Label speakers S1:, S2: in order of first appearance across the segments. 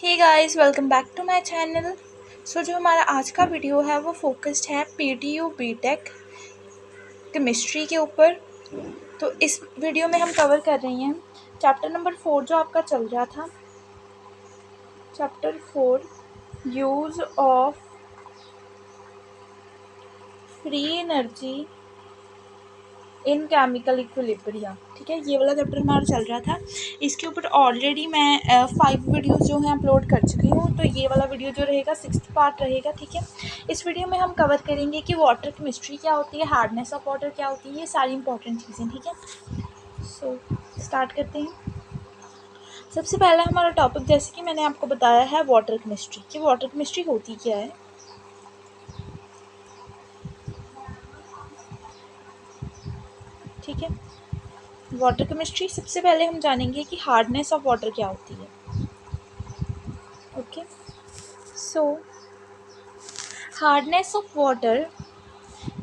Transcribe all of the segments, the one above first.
S1: Hey guys, welcome back to my channel. जो हमारा आज का वीडियो है वो फोकस्ड है PTU बीटेक केमिस्ट्री के ऊपर। तो इस वीडियो में हम कवर कर रहे हैं चैप्टर नंबर 4 जो आपका चल रहा था। Chapter 4 use of free energy in chemical equilibrium. ठीक है, ये वाला चैप्टर हमारा चल रहा था। इसके ऊपर ऑलरेडी मैं 5 वीडियोस जो हैं अपलोड कर चुकी हूँ। तो ये वाला वीडियो जो रहेगा 6th पार्ट रहेगा। ठीक है, इस वीडियो में हम कवर करेंगे कि वाटर केमिस्ट्री क्या होती है, हार्डनेस ऑफ वाटर क्या होती है, ये सारी इंपॉर्टेंट चीज़ें। ठीक है, सो स्टार्ट करते हैं। सबसे पहला हमारा टॉपिक, जैसे कि मैंने आपको बताया है, वाटर केमिस्ट्री। कि वाटर केमिस्ट्री होती क्या है। ठीक है, वाटर केमिस्ट्री सबसे पहले हम जानेंगे कि हार्डनेस ऑफ वाटर क्या होती है। Okay, so hardness of water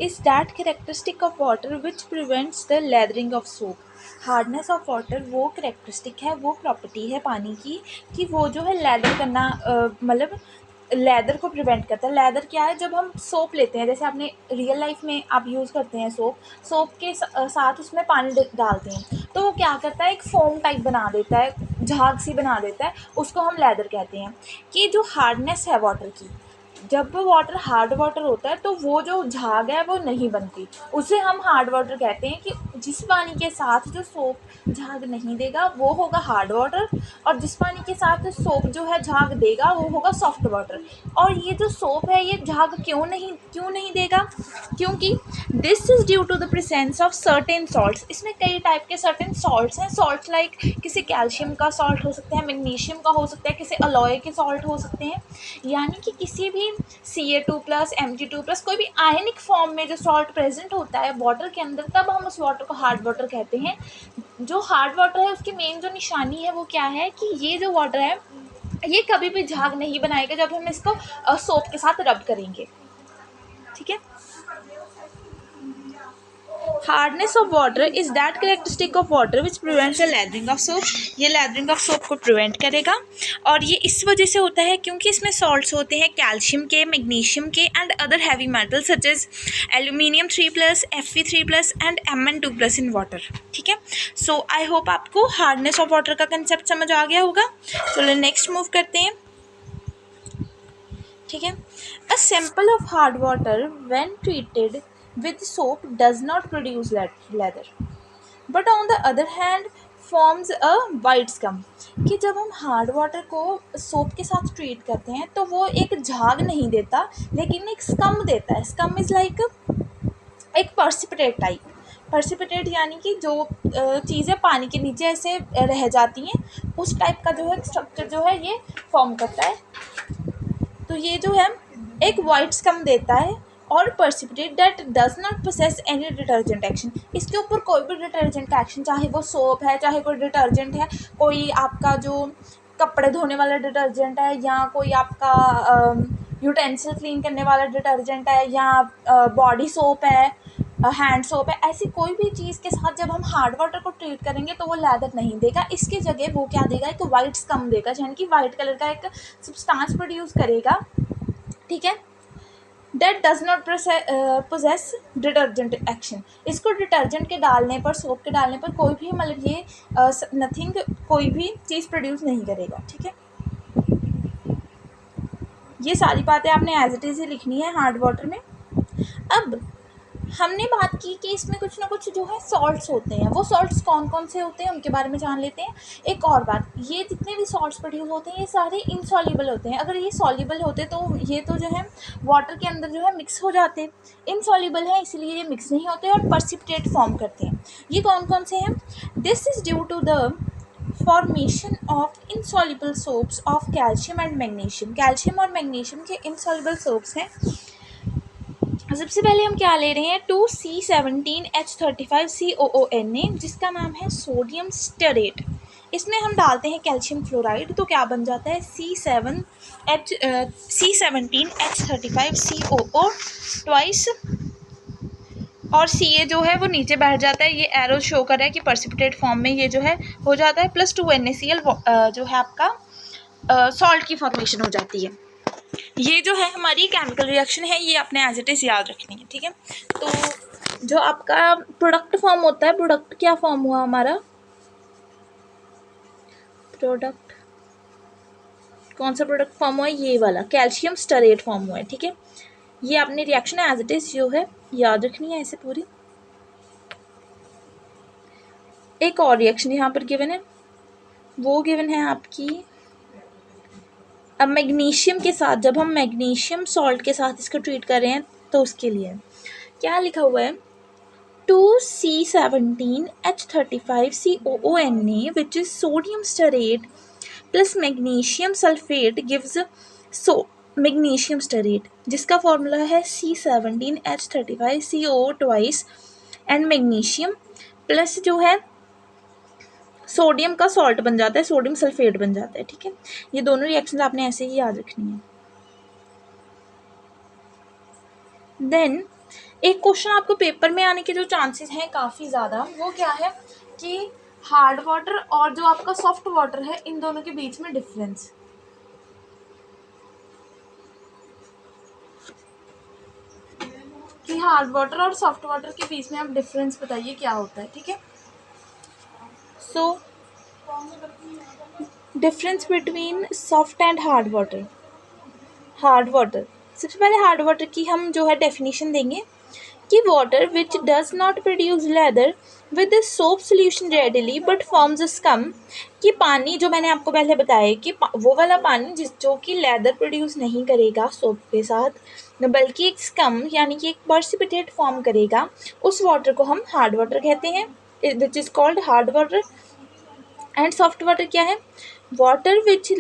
S1: is that characteristic of water which prevents the lathering of soap। Hardness of water वो करेक्टरिस्टिक है, वो प्रॉपर्टी है पानी की कि वो जो है लैदर करना, मतलब लैदर को प्रिवेंट करता है। लैदर क्या है, जब हम सोप लेते हैं, जैसे आपने रियल लाइफ में आप यूज़ करते हैं सोप के साथ उसमें पानी डालते हैं तो वो क्या करता है, एक फोम टाइप बना देता है, झाग सी बना देता है, उसको हम लैदर कहते हैं। कि जो हार्डनेस है वाटर की, जब वाटर हार्ड वाटर होता है तो वो जो झाग है वो नहीं बनती, उसे हम हार्ड वाटर कहते हैं। कि जिस पानी के साथ जो सोप झाग नहीं देगा वो होगा हार्ड वाटर, और जिस पानी के साथ सोप जो है झाग देगा वो होगा सॉफ्ट वाटर। और ये जो सोप है ये झाग क्यों नहीं देगा, क्योंकि this is due to the presence of certain salts. इसमें कई टाइप के सर्टेन सॉल्ट्स हैं। सॉल्ट्स लाइक किसी कैल्शियम का सॉल्ट हो सकता है, मैग्नीशियम का हो सकता है, किसी अलॉय के सॉल्ट हो सकते हैं। यानी कि किसी भी Ca2+, Mg2+, कोई भी आयनिक फॉर्म में जो सॉल्ट प्रेजेंट होता है वाटर के अंदर, तब हम उस वाटर को हार्ड वाटर कहते हैं। जो हार्ड वाटर है उसकी मेन जो निशानी है वो क्या है, कि ये जो वाटर है ये कभी भी झाग नहीं बनाएगा जब हम इसको सोप के साथ रब करेंगे। ठीक है, hardness of water is that characteristic of water which prevents the lathering of soap. ये लैदरिंग ऑफ सोप को प्रिवेंट करेगा, और ये इस वजह से होता है क्योंकि इसमें सॉल्ट्स होते हैं कैल्शियम के, मैग्नीशियम के and other heavy metals such as aluminium 3+, Fe3+ and Mn2+ in water. ठीक है, सो आई होप आपको हार्डनेस ऑफ वाटर का कंसेप्ट समझ आ गया होगा। चलो नेक्स्ट मूव करते हैं। ठीक है, a sample of hard water when treated with soap does not produce leather but on the other hand forms a white scum। कि जब हम हार्ड वाटर को सोप के साथ ट्रीट करते हैं तो वो एक झाग नहीं देता लेकिन एक स्कम देता है। स्कम इज़ लाइक एक पर्सिपिटेट टाइप। पर्सिपिटेट यानी कि जो चीज़ें पानी के नीचे ऐसे रह जाती हैं, उस टाइप का जो है स्ट्रक्चर जो है ये फॉर्म करता है। तो ये जो है एक वाइट स्कम देता है, और precipitate that does not possess any detergent action. इसके ऊपर कोई भी डिटर्जेंट का एक्शन, चाहे वो सोप है, चाहे कोई डिटर्जेंट है, कोई आपका जो कपड़े धोने वाला डिटर्जेंट है, या कोई आपका यूटेंसिल क्लीन करने वाला डिटर्जेंट है, या बॉडी सोप है, हैंड सोप है, ऐसी कोई भी चीज़ के साथ जब हम हार्ड वाटर को ट्रीट करेंगे तो वो लैदर नहीं देगा। इसकी जगह वो क्या देगा, एक वाइट स्कम देगा, यानी कि वाइट कलर का एक सब्सटेंस प्रोड्यूस करेगा। ठीक है, date does not possess detergent action. इसको डिटर्जेंट के डालने पर, सोप के डालने पर कोई भी मतलब ये नथिंग, कोई भी चीज़ प्रोड्यूस नहीं करेगा। ठीक है, ये सारी बातें आपने एज इट इज़ ही लिखनी है हार्ड वाटर में। अब हमने बात की कि इसमें कुछ ना कुछ जो है सॉल्ट्स होते हैं। वो सॉल्ट्स कौन कौन से होते हैं उनके बारे में जान लेते हैं। एक और बात, ये जितने भी सॉल्ट्स प्रोड्यूस होते हैं ये सारे इनसॉल्युबल होते हैं। अगर ये सॉल्युबल होते तो ये तो जो है वाटर के अंदर जो है मिक्स हो जाते। इनसॉल्युबल है इसलिए ये मिक्स नहीं होते और पर्सिपिटेट फॉर्म करते हैं। ये कौन कौन से हैं, this is due to the formation of insoluble soaps of calcium and magnesium. Calcium और मैग्नीशियम के insoluble soaps हैं। सबसे पहले हम क्या ले रहे हैं, 2C17H35COONA, जिसका नाम है सोडियम स्टेरेट। इसमें हम डालते हैं कैल्शियम फ्लोराइड, तो क्या बन जाता है, C17H35COO ट्वाइस, और Ca जो है वो नीचे बैठ जाता है। ये एरो शो कर रहा है कि पर्सिपिटेट फॉर्म में ये जो है हो जाता है, +2NaCl जो है आपका सॉल्ट की फॉर्मेशन हो जाती है। ये जो है हमारी केमिकल रिएक्शन है, ये आपने एज इट इज़ याद रखनी है, ठीक है। तो जो आपका प्रोडक्ट फॉर्म होता है, प्रोडक्ट क्या फॉर्म हुआ हमारा, प्रोडक्ट कौन सा प्रोडक्ट फॉर्म हुआ है, ये वाला कैल्शियम स्टरेट फॉर्म हुआ है, ठीक है। ये आपने रिएक्शन एज इट इज़ जो है याद रखनी है ऐसे पूरी। एक और रिएक्शन यहाँ पर गिवन है, वो गिवन है आपकी अब मैग्नीशियम के साथ, जब हम मैग्नीशियम सॉल्ट के साथ इसको ट्रीट कर रहे हैं तो उसके लिए क्या लिखा हुआ है, 2C17H35COONA which is sodium stearate plus magnesium sulfate gives so magnesium stearate, जिसका फॉर्मूला है C17H35CO twice and magnesium plus जो है सोडियम का सॉल्ट बन जाता है, सोडियम सल्फेट बन जाता है, ठीक है। ये दोनों रिएक्शन आपने ऐसे ही याद रखनी है। देन एक क्वेश्चन आपको पेपर में आने के जो चांसेस हैं काफ़ी ज़्यादा, वो क्या है कि हार्ड वाटर और जो आपका सॉफ्ट वाटर है, इन दोनों के बीच में डिफरेंस, कि हार्ड वाटर और सॉफ्ट वाटर के बीच में आप डिफरेंस बताइए क्या होता है, ठीक है। So difference between soft and hard water, hard water, सबसे पहले हार्ड वाटर की हम जो है डेफिनेशन देंगे कि water which does not produce lather with soap solution readily but forms a scum, कि पानी जो मैंने आपको पहले बताया कि वो वाला पानी जो कि लेदर प्रोड्यूस नहीं करेगा सोप के साथ, बल्कि एक स्कम यानी कि एक पर्सिपिटेट फॉर्म करेगा, उस वाटर को हम हार्ड वाटर कहते हैं, which is called hard water. And soft water क्या है, वाटर विच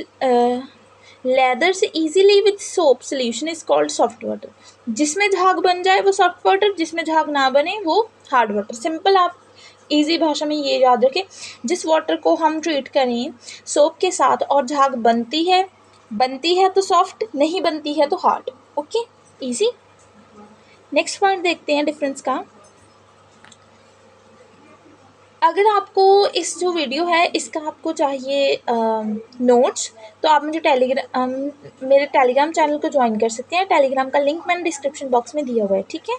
S1: लेदर से easily with soap solution is called soft water, जिसमें झाग बन जाए वो सॉफ्ट वाटर, जिसमें झाग ना बने वो हार्ड वाटर। सिंपल आप इजी भाषा में ये याद रखें, जिस वाटर को हम ट्रीट करें सोप के साथ और झाग बनती है तो सॉफ्ट, नहीं बनती है तो hard. Okay, easy. Next point देखते हैं डिफरेंस का। अगर आपको इस जो वीडियो है इसका आपको चाहिए नोट्स, तो आप मुझे मेरे टेलीग्राम चैनल को ज्वाइन कर सकते हैं। टेलीग्राम का लिंक मैंने डिस्क्रिप्शन बॉक्स में दिया हुआ है, ठीक है।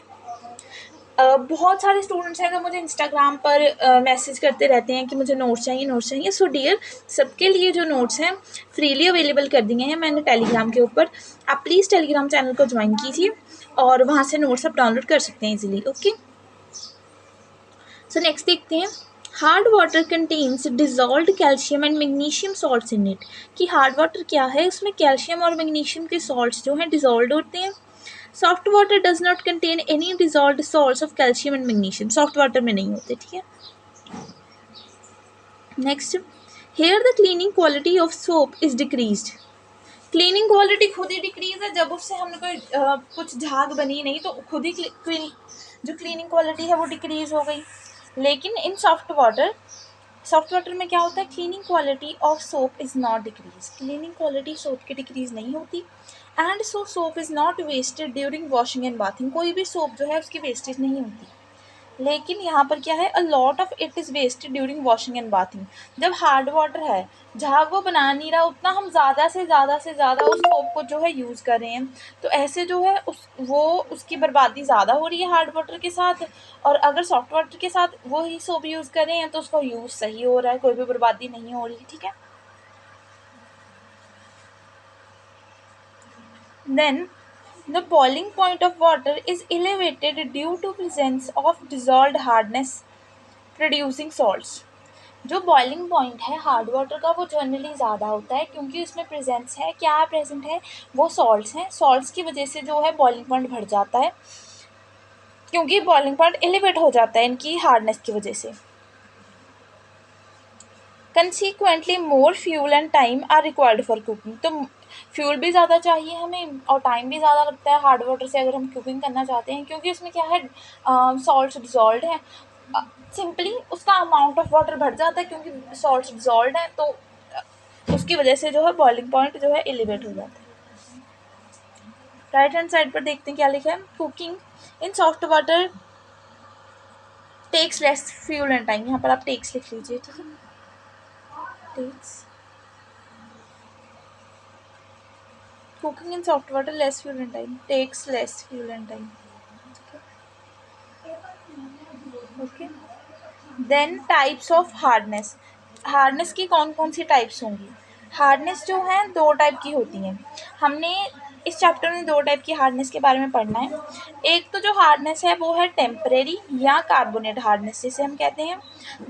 S1: बहुत सारे स्टूडेंट्स हैं जो मुझे इंस्टाग्राम पर मैसेज करते रहते हैं कि मुझे नोट्स चाहिए। सो डियर, सबके लिए जो नोट्स हैं फ्रीली अवेलेबल कर दिए हैं मैंने टेलीग्राम के ऊपर। आप प्लीज़ टेलीग्राम चैनल को ज्वाइन कीजिए और वहाँ से नोट्स आप डाउनलोड कर सकते हैं ईजिली। ओके, सो नेक्स्ट देखते हैं। Hard water contains dissolved calcium and magnesium salts in it, कि हार्ड वाटर क्या है, उसमें कैल्शियम और मैग्नीशियम के सॉल्ट्स जो हैं डिजॉल्व होते हैं। Soft water does not contain any dissolved salts of calcium and magnesium, soft water में नहीं होते, ठीक है। Next, here the cleaning quality of soap is decreased, cleaning quality खुद ही डिक्रीज है, जब उससे हमने कोई कुछ झाग बनी नहीं तो खुद ही जो क्लीनिंग क्वालिटी है वो डिक्रीज हो गई। लेकिन इन सॉफ्ट वाटर में क्या होता है, cleaning quality of soap is not decrease, cleaning quality soap की डिक्रीज नहीं होती। And so soap is not wasted during washing and bathing, कोई भी सोप जो है उसकी वेस्टेज नहीं होती। लेकिन यहाँ पर क्या है, a lot of it is wasted during washing and bathing. जब हार्ड वाटर है, झाग वो बना नहीं रहा, उतना हम ज़्यादा से ज़्यादा उस सोप को जो है यूज़ कर रहे हैं, तो ऐसे जो है उसकी बर्बादी ज़्यादा हो रही है हार्ड वाटर के साथ। और अगर सॉफ्ट वाटर के साथ वो ही सोप यूज़ कर रहे हैं तो उसका यूज़ सही हो रहा है, कोई भी बर्बादी नहीं हो रही, ठीक है। Then the boiling point of water is elevated due to presence of dissolved hardness producing salts। जो बॉइलिंग पॉइंट है हार्ड वाटर का वो जनरली ज़्यादा होता है क्योंकि उसमें प्रेजेंस है, क्या प्रेजेंट है, वो सॉल्ट्स हैं। सॉल्ट्स की वजह से जो है बॉइलिंग पॉइंट बढ़ जाता है, क्योंकि बॉइलिंग पॉइंट एलिवेट हो जाता है इनकी हार्डनेस की वजह से। Consequently more fuel and time are required for cooking, तो फ्यूल भी ज़्यादा चाहिए हमें और टाइम भी ज़्यादा लगता है हार्ड वाटर से अगर हम कुकिंग करना चाहते हैं, क्योंकि उसमें क्या है, सॉल्ट्स डिजॉल्व है। सिंपली उसका अमाउंट ऑफ वाटर बढ़ जाता है क्योंकि सॉल्ट्स डिजॉल्व है, तो उसकी वजह से जो है बॉइलिंग पॉइंट जो है एलिवेट हो जाता है। राइट हैंड साइड पर देखते हैं क्या लिखा है, cooking in soft water takes less fuel and time, यहाँ पर आप टेक्स लिख लीजिए, ठीक है, takes Cooking in soft water less fuel and time, takes less fuel and time. Okay. Then types of hardness. Hardness की कौन कौन सी टाइप्स होंगी? हार्डनेस जो है दो टाइप की होती हैं. हमने इस चैप्टर में दो टाइप की हार्डनेस के बारे में पढ़ना है. एक तो जो हार्डनेस है वो है टेम्परेरी या कार्बोनेट हार्डनेस जिसे हम कहते हैं.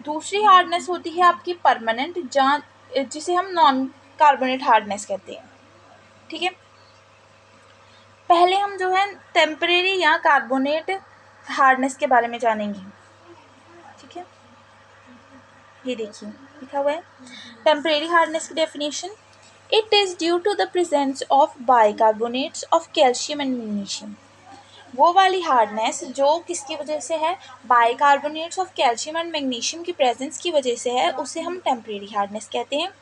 S1: दूसरी हार्डनेस होती है आपकी परमानेंट, जहाँ जिसे हम नॉन कार्बोनेट हार्डनेस कहते हैं. ठीक है. पहले हम जो है टेम्परेरी या कार्बोनेट हार्डनेस के बारे में जानेंगे. ठीक है. ये देखिए लिखा हुआ है टेम्परेरी हार्डनेस की definition. It is due to the presence of bicarbonates of calcium and magnesium. वो वाली हार्डनेस जो किसकी वजह से है? Bicarbonates of calcium and magnesium की प्रेजेंस की वजह से है, उसे हम टेम्परेरी हार्डनेस कहते हैं.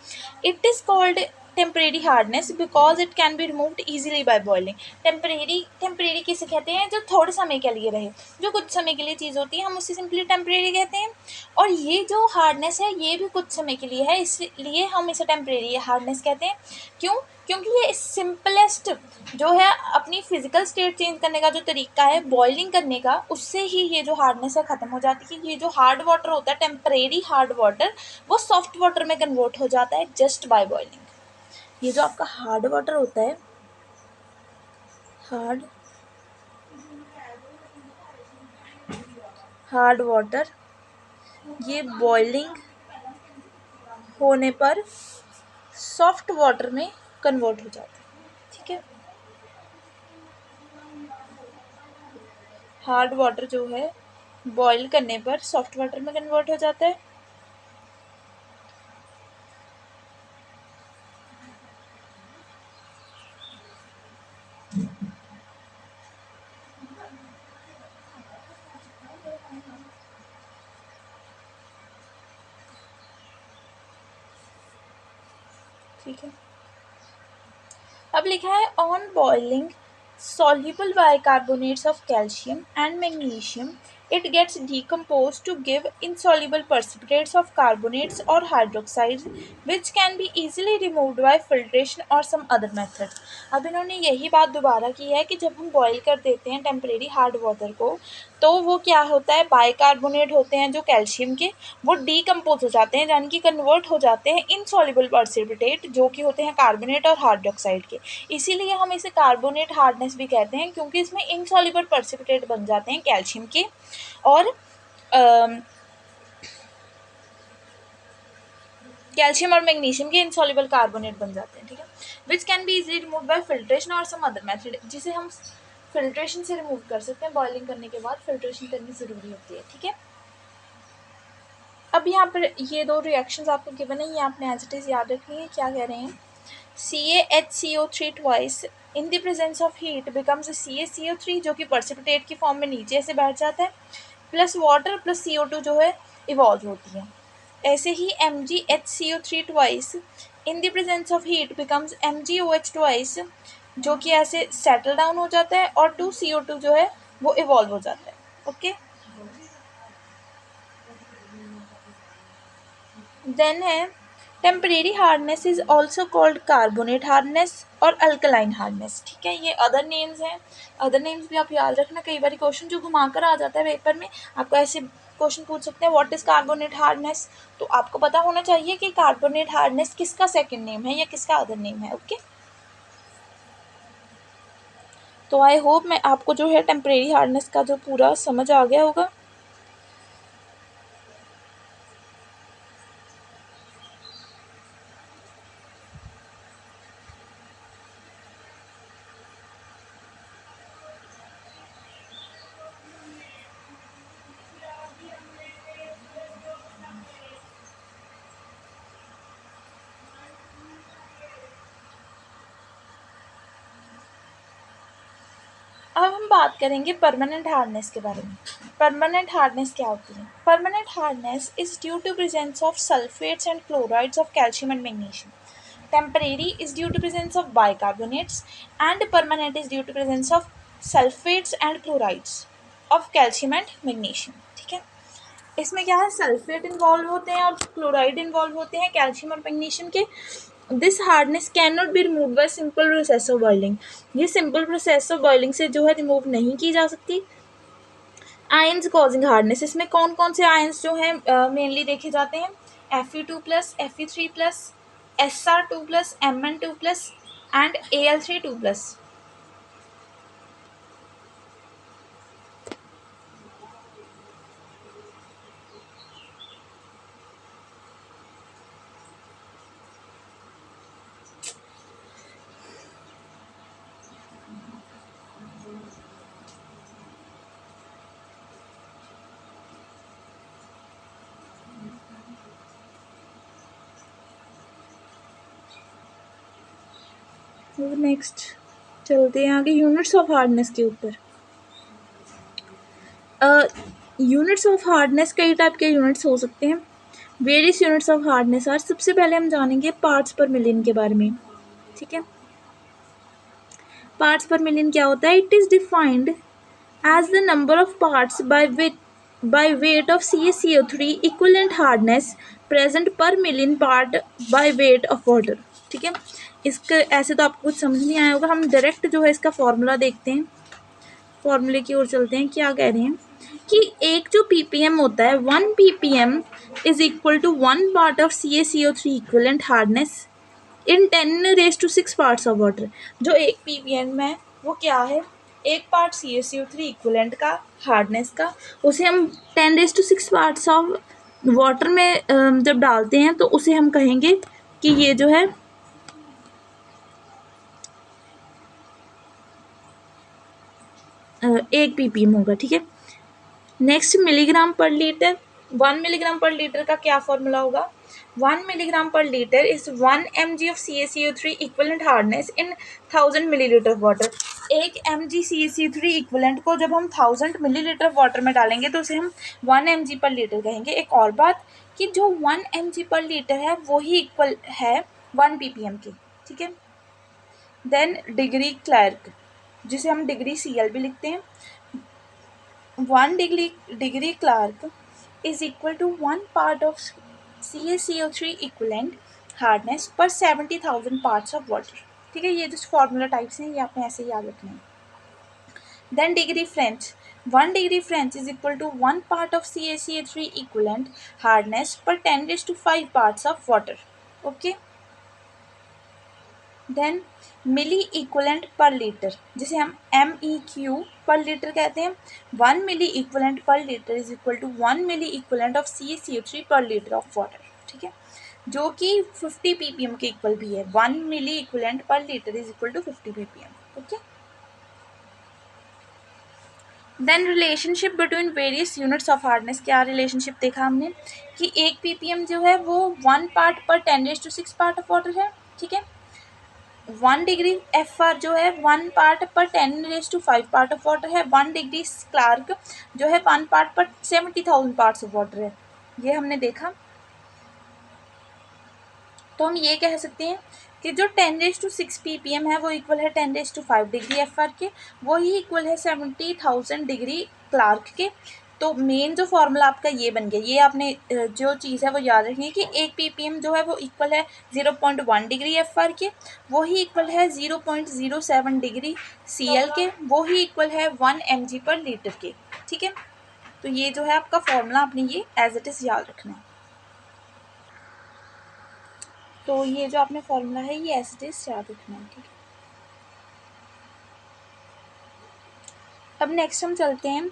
S1: It is called temporary hardness because it can be removed easily bye boiling. Temporary किसे कहते हैं? जो थोड़े समय के लिए रहे, जो कुछ समय के लिए चीज़ होती है, हम उसे सिंपली टेम्परेरी कहते हैं. और ये जो हार्डनेस है ये भी कुछ समय के लिए है, इसलिए हम इसे टेम्परेरी हार्डनेस कहते हैं. क्यों? क्योंकि ये सिंपलेस्ट जो है अपनी फिजिकल स्टेट चेंज करने का जो तरीका है बॉइलिंग करने का, उससे ही ये जो हार्डनेस है ख़त्म हो जाती है. ये जो हार्ड वाटर होता है टेम्परेरी हार्ड वाटर, वो सॉफ्ट वाटर में कन्वर्ट हो जाता है जस्ट बाय बॉइलिंग. ये जो आपका हार्ड वाटर होता है, हार्ड वाटर, ये बॉइलिंग होने पर सॉफ्ट वाटर में कन्वर्ट हो जाता है. ठीक है. हार्ड वाटर जो है बॉईल करने पर सॉफ्ट वाटर में कन्वर्ट हो जाता है. ठीक है. अब लिखा है on boiling soluble bicarbonates of calcium and magnesium, it gets decomposed to give insoluble precipitates of carbonates or hydroxides which can be easily removed by filtration or some other method. अब इन्होंने यही बात दोबारा की है कि जब हम बॉईल कर देते हैं टेम्परेरी हार्ड वाटर को, तो वो क्या होता है, बाइकार्बोनेट होते हैं जो कैल्शियम के, वो डीकम्पोज हो जाते हैं, यानी कि कन्वर्ट हो जाते हैं इनसॉल्युबल पर्सिपिटेट जो कि होते हैं कार्बोनेट और हाइड्रोक्साइड के. इसीलिए हम इसे कार्बोनेट हार्डनेस भी कहते हैं, क्योंकि इसमें इनसॉल्युबल पर्सिपिटेट बन जाते हैं कैल्शियम के और कैल्शियम और मैग्नीशियम के इनसॉल्युबल कार्बोनेट बन जाते हैं. ठीक है. विच can be easily remove by filtration और सम अदर मेथड, जिसे हम फिल्ट्रेशन से रिमूव कर सकते हैं. बॉइलिंग करने के बाद फिल्ट्रेशन करनी ज़रूरी होती है. ठीक है. अब यहाँ पर ये दो रिएक्शंस आपको गिवन है, ये आपने एज इट इज़ याद रखनी है. क्या कह रहे हैं? CaHCO3 twice in the presence of heat becomes CaCO3 जो कि पर्सिपिटेट की फॉर्म में नीचे से बैठ जाता है, प्लस वाटर प्लस CO2 जो है इवॉल्व होती है. ऐसे ही MgHCO3 twice in the presence of heat becomes MgOH twice जो कि ऐसे सेटल डाउन हो जाता है और 2CO2 जो है वो इवॉल्व हो जाता है. ओके. देन है temporary hardness is also called carbonate hardness और अल्कलाइन हार्डनेस. ठीक है. ये अदर नेम्स हैं. अदर नेम्स भी आप याद रखना. कई बार क्वेश्चन जो घुमाकर आ जाता है पेपर में, आपको ऐसे क्वेश्चन पूछ सकते हैं व्हाट इज कार्बोनेट हार्डनेस, तो आपको पता होना चाहिए कि कार्बोनेट हार्डनेस किसका सेकंड नेम है या किसका अदर नेम है. ओके. तो आई होप मैं आपको जो है टेम्परेरी हार्डनेस का जो पूरा समझ आ गया होगा. अब हम बात करेंगे परमानेंट हार्डनेस के बारे में. परमानेंट हार्डनेस क्या होती है? Permanent hardness is due to presence of sulphates and chlorides of calcium and magnesium. Temporary is due to presence of bicarbonates and permanent is due to presence of sulphates and chlorides of calcium and magnesium. ठीक है. इसमें क्या है, sulphate involve होते हैं और chloride involve होते हैं कैल्शियम और मैग्नीशियम के. This hardness can not be remove by simple process of boiling, ये सिंपल प्रोसेस ऑफ बॉइलिंग से जो है रिमूव नहीं की जा सकती। आयन्स कॉजिंग हार्डनेस, इसमें कौन कौन से आयन्स जो हैं मेनली देखे जाते हैं, Fe2+, Fe3+, Sr2+, Mn2+ and Al3+। Next चलते हैं आगे यूनिट्स ऑफ हार्डनेस के ऊपर। यूनिट्स ऑफ हार्डनेस कई टाइप के यूनिट्स हो सकते हैं। Various units of hardness are, सबसे पहले हम जानेंगे पार्ट्स पर मिलियन के बारे में, ठीक है। पार्ट्स पर मिलियन क्या होता है, it is defined as the number of parts by weight of CaCO3 equivalent hardness present per million part by weight of water, ठीक है। इसके ऐसे तो आपको कुछ समझ नहीं आया होगा, हम डायरेक्ट जो है इसका फॉर्मूला देखते हैं, फॉर्मूले की ओर चलते हैं। क्या कह रहे हैं कि एक जो ppm होता है 1 ppm is equal to 1 part of CaCO3 equivalent hardness in 10⁻⁶ parts of water. जो एक ppm है वो क्या है, एक पार्ट CaCO3 इक्विवेलेंट का हार्डनेस का, उसे हम 10⁻6 पार्ट्स ऑफ वाटर में जब डालते हैं तो उसे हम कहेंगे कि ये जो है 1 ppm होगा, ठीक है। नेक्स्ट मिलीग्राम पर लीटर, 1 मिलीग्राम पर लीटर का क्या फॉर्मूला होगा, 1 मिलीग्राम पर litre is 1 mg of CaCO3 equivalent hardness in 1000 millilitre water. 1 mg CaCO3 equivalent को जब हम 1000 मिलीलीटर वाटर में डालेंगे तो उसे हम 1 mg पर लीटर कहेंगे। एक और बात कि जो 1 mg पर लीटर है वो ही इक्वल है 1 ppm के, ठीक है। देन डिग्री क्लार्क, जिसे हम डिग्री CL भी लिखते हैं, 1 degree Clark is equal to 1 part of CaCO3 equivalent hardness per 70,000 parts of water, ठीक है। ये जो फॉर्मूला टाइप्स हैं ये आपने ऐसे याद रखना है। Then degree French, 1 degree French is equal to 1 part of CaCO3 equivalent hardness per 10⁵ parts of water, okay. Then milliequivalent per litre, जिसे हम MEQ पर लीटर कहते हैं। 1 milliequivalent per litre is equal to 1 milliequivalent of CaCO3 per litre of water, ठीक है, जो कि 50 ppm के equal भी है। 1 milliequivalent per litre is equal to 50 ppm, okay. Then relationship between various units of hardness, क्या relationship देखा हमने कि 1 ppm जो है वो 1 पार्ट पर 10⁶ पार्ट ऑफ वाटर है, ठीक है। 1 डिग्री FR जो है 1 पार्ट पर 10⁵ पार्ट ऑफ वाटर है। 1 डिग्री क्लार्क जो है 1 पार्ट पर 70,000 पार्ट्स ऑफ वाटर है, ये हमने देखा। तो हम ये कह सकते हैं कि जो 10⁶ ppm है वो इक्वल है 10⁵ डिग्री FR के, वो ही इक्वल है 70,000 डिग्री क्लार्क के। तो मेन जो फॉर्मूला आपका ये बन गया, ये आपने जो चीज़ है वो याद रखनी है कि 1 ppm जो है वो इक्वल है 0.1 डिग्री FR के, वो ही इक्वल है 0.07 डिग्री CL के, वो ही इक्वल है 1 mg पर लीटर के, ठीक है। तो ये जो है आपका फॉर्मूला, आपने ये एज इट इज़ याद रखना है। तो ये जो आपने फॉर्मूला है ये एज इट इज़ याद रखना है, ठीक है। अब नेक्स्ट हम चलते हैं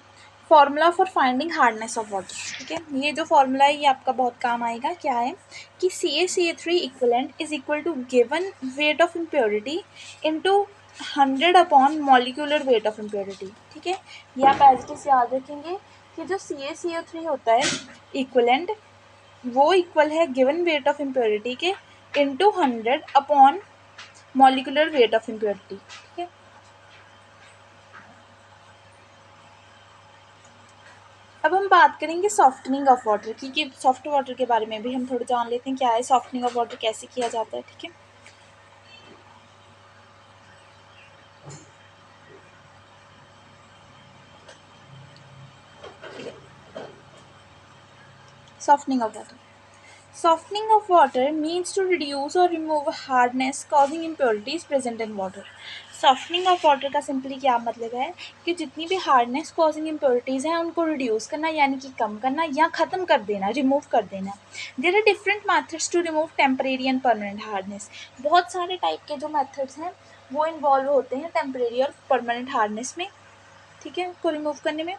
S1: formula for finding hardness of water, ठीक है। ये जो फॉर्मूला है ये आपका बहुत काम आएगा। क्या है कि CaCO3 equivalent is equal to given weight of impurity into 100 upon molecular weight of impurity, ठीक है। ये आप एज इट इज़ याद रखेंगे कि जो CaCO3 होता है इक्विवेलेंट वो इक्वल है गिवन वेट ऑफ इम्प्योरिटी के into 100 upon molecular weight of impurity, ठीक है। अब हम बात करेंगे सॉफ्टनिंग ऑफ वाटर की, कि सॉफ्ट वाटर के बारे में भी हम थोड़ा जान लेते हैं क्या है सॉफ्टनिंग ऑफ वाटर, कैसे किया जाता है, ठीक है। Softening of water, Softening of water means to reduce or remove hardness causing impurities present in water. Softening of water का सिंपली क्या मतलब है कि जितनी भी हार्डनेस कॉजिंग इम्प्योरिटीज़ हैं उनको रिड्यूस करना यानी कि कम करना या ख़त्म कर देना, रिमूव कर देना. There are different methods to remove temporary and permanent hardness. बहुत सारे टाइप के जो मेथड्स हैं वो इन्वॉल्व होते हैं टेम्परेरी और परमानेंट हार्डनेस में, ठीक है, को रिमूव करने में.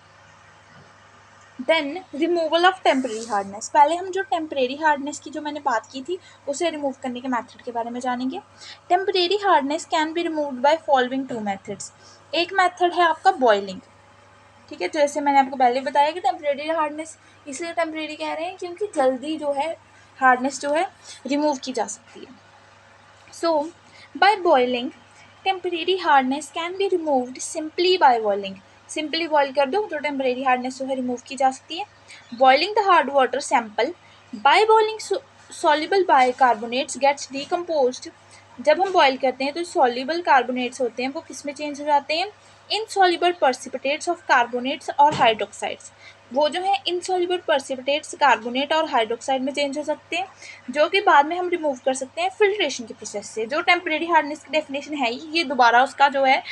S1: Then removal of temporary hardness. पहले हम जो टेम्परेरी हार्डनेस की जो मैंने बात की थी उसे रिमूव करने के मेथड के बारे में जानेंगे. Temporary hardness can be removed by following two methods. एक मेथड है आपका बॉइलिंग, ठीक है, जैसे मैंने आपको पहले बताया कि टेम्परेरी हार्डनेस इसलिए टेम्परेरी कह रहे हैं क्योंकि जल्दी जो है हार्डनेस जो है रिमूव की जा सकती है. So by boiling temporary hardness can be removed simply by boiling. Simply boil कर दो तो टेम्परेरी हार्डनेस जो है रिमूव की जा सकती है. Boiling the hard water sample. By boiling soluble bicarbonates gets decomposed. जब हम बॉयल करते हैं तो सॉल्युबल कार्बोनेट्स होते हैं वो किस में चेंज हो जाते हैं? इनसॉल्युबल पर्सिपिटेट्स ऑफ कार्बोनेट्स और हाइड्रोक्साइड्स. वो जो है इनसॉल्युबल पर्सिपिटेट्स कार्बोनेट और हाइड्रोक्साइड में चेंज हो सकते हैं जो कि बाद में हम रिमूव कर सकते हैं फिल्ट्रेशन के प्रोसेस से. जो टेम्परेरी हार्डनेस की डेफिनेशन है ये दोबारा उसका जो है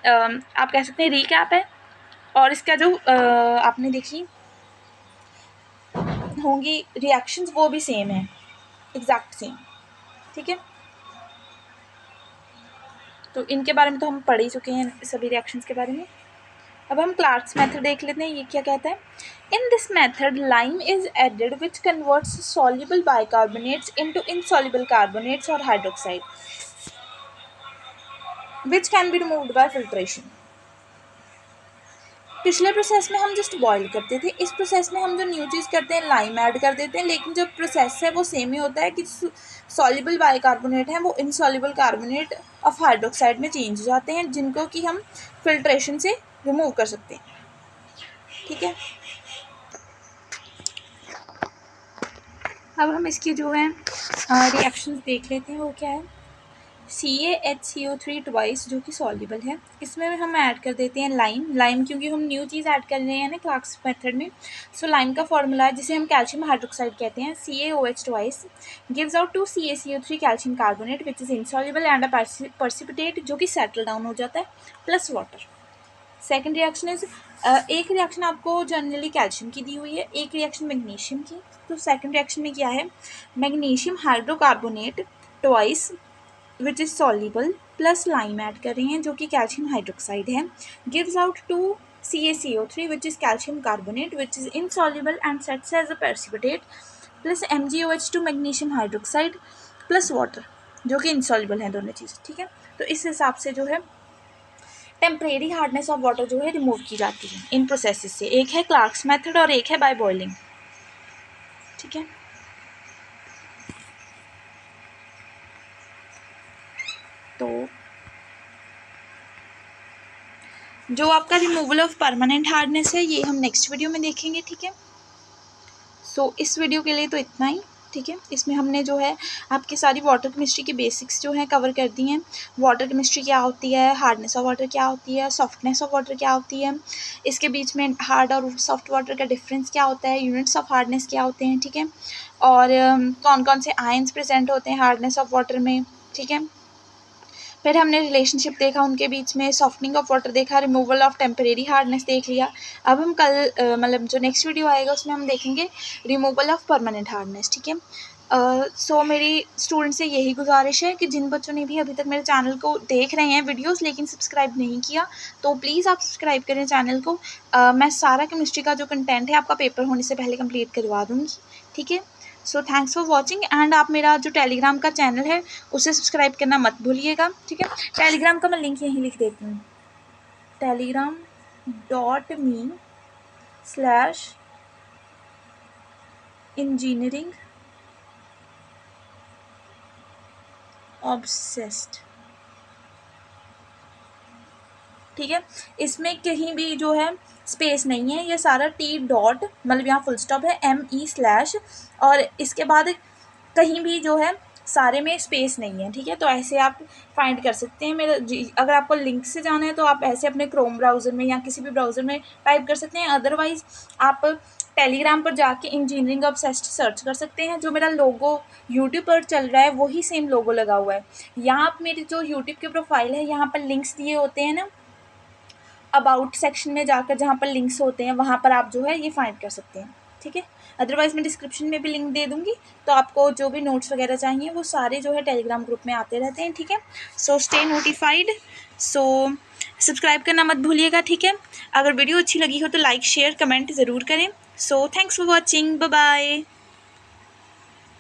S1: आप कह सकते हैं रीकैप है. और इसका जो आपने देखी होंगी रिएक्शंस वो भी सेम है, एग्जैक्ट सेम, ठीक है. तो इनके बारे में तो हम पढ़ ही चुके हैं सभी रिएक्शंस के बारे में. अब हम क्लार्क्स मेथड देख लेते हैं, ये क्या कहता है. In this method lime is added which converts soluble bicarbonates into insoluble carbonates और hydroxide which can be removed by filtration. पिछले प्रोसेस में हम जस्ट बॉईल करते थे, इस प्रोसेस में हम जो न्यू चीज़ करते हैं लाइम ऐड कर देते हैं, लेकिन जो प्रोसेस है वो सेम ही होता है कि सॉल्युबल बाइकार्बोनेट हैं वो इनसॉल्युबल कार्बोनेट ऑफ हाइड्रोक्साइड में चेंज हो जाते हैं जिनको कि हम फिल्ट्रेशन से रिमूव कर सकते हैं, ठीक है. अब हम इसकी जो है रिएक्शंस देख लेते हैं. वो क्या है? CaHCO3 ट्वाइस जो कि सॉल्युबल है, इसमें हम ऐड कर देते हैं लाइम क्योंकि हम न्यू चीज़ ऐड कर रहे हैं ना क्लार्क्स मेथड में. सो लाइम का फॉर्मूला है जिसे हम कैल्शियम हाइड्रोक्साइड कहते हैं. CaOH twice gives out 2 CaCO3 calcium carbonate which is insoluble and a precipitate जो कि सेटल डाउन हो जाता है plus water. Second reaction is एक रिएक्शन आपको जनरली कैल्शियम की दी हुई है, एक रिएक्शन मैग्नीशियम की. तो सेकेंड रिएक्शन में क्या है? Magnesium hydrocarbonate twice which is soluble plus lime add कर रहे हैं जो कि कैल्शियम हाइड्रोक्साइड है. Gives out 2 CaCO3 which is calcium carbonate which is insoluble and sets as a precipitate plus MgOH2 magnesium hydroxide plus water जो कि insoluble है दोनों चीज़, ठीक है. तो इस हिसाब से जो है टेम्परेरी हार्डनेस ऑफ वाटर जो है रिमूव की जाती है इन प्रोसेसेस से. एक है क्लार्क्स मेथड और एक है बाय बॉइलिंग, ठीक है. तो जो आपका रिमूवल ऑफ परमानेंट हार्डनेस है ये हम नेक्स्ट वीडियो में देखेंगे, ठीक है. सो इस वीडियो के लिए तो इतना ही, ठीक है. इसमें हमने जो है आपकी सारी वाटर केमिस्ट्री की बेसिक्स जो हैं कवर कर दी हैं. वाटर केमिस्ट्री क्या होती है, हार्डनेस ऑफ वाटर क्या होती है, सॉफ्टनेस ऑफ वाटर क्या होती है, इसके बीच में हार्ड और सॉफ्ट वाटर का डिफरेंस क्या होता है, यूनिट्स ऑफ हार्डनेस क्या होते हैं, ठीक है. और कौन कौन से आयंस प्रेजेंट होते हैं हार्डनेस ऑफ वाटर में, ठीक है. फिर हमने रिलेशनशिप देखा उनके बीच में, सॉफ्टनिंग ऑफ वाटर देखा, रिमूवल ऑफ टेम्परेरी हार्डनेस देख लिया. अब हम कल मतलब जो नेक्स्ट वीडियो आएगा उसमें हम देखेंगे रिमूवल ऑफ परमानेंट हार्डनेस, ठीक है. सो मेरी स्टूडेंट से यही गुजारिश है कि जिन बच्चों ने भी अभी तक मेरे चैनल को देख रहे हैं वीडियोस लेकिन सब्सक्राइब नहीं किया तो प्लीज़ आप सब्सक्राइब करें चैनल को. मैं सारा केमिस्ट्री का जो कंटेंट है आपका पेपर होने से पहले कंप्लीट करवा दूँगी, ठीक है. सो थैंक्स फॉर वॉचिंग एंड आप मेरा जो टेलीग्राम का चैनल है उसे सब्सक्राइब करना मत भूलिएगा, ठीक है. टेलीग्राम का मैं लिंक यहीं लिख देती हूँ, telegram.me/engineering obsessed, ठीक है. इसमें कहीं भी जो है स्पेस नहीं है, ये सारा T डॉट मतलब यहाँ फुल स्टॉप है ME/ और इसके बाद कहीं भी जो है सारे में स्पेस नहीं है, ठीक है. तो ऐसे आप फाइंड कर सकते हैं मेरा अगर आपको लिंक से जाना है तो आप ऐसे अपने क्रोम ब्राउज़र में या किसी भी ब्राउज़र में टाइप कर सकते हैं. अदरवाइज़ आप टेलीग्राम पर जाके इंजीनियरिंग ऑब्सेस्ड सर्च कर सकते हैं। जो मेरा लोगो यूट्यूब पर चल रहा है वही सेम लोगो लगा हुआ है। यहाँ पर मेरी जो यूट्यूब की प्रोफाइल है यहाँ पर लिंक्स दिए होते हैं ना, अबाउट सेक्शन में जाकर जहाँ पर लिंक्स होते हैं वहाँ पर आप जो है ये फाइंड कर सकते हैं, ठीक है। अदरवाइज़ मैं डिस्क्रिप्शन में भी लिंक दे दूँगी, तो आपको जो भी नोट्स वगैरह चाहिए वो सारे जो है टेलीग्राम ग्रुप में आते रहते हैं, ठीक है। So stay notified, so subscribe करना मत भूलिएगा, ठीक है। अगर वीडियो अच्छी लगी हो तो लाइक शेयर कमेंट ज़रूर करें। So thanks for watching, bye bye.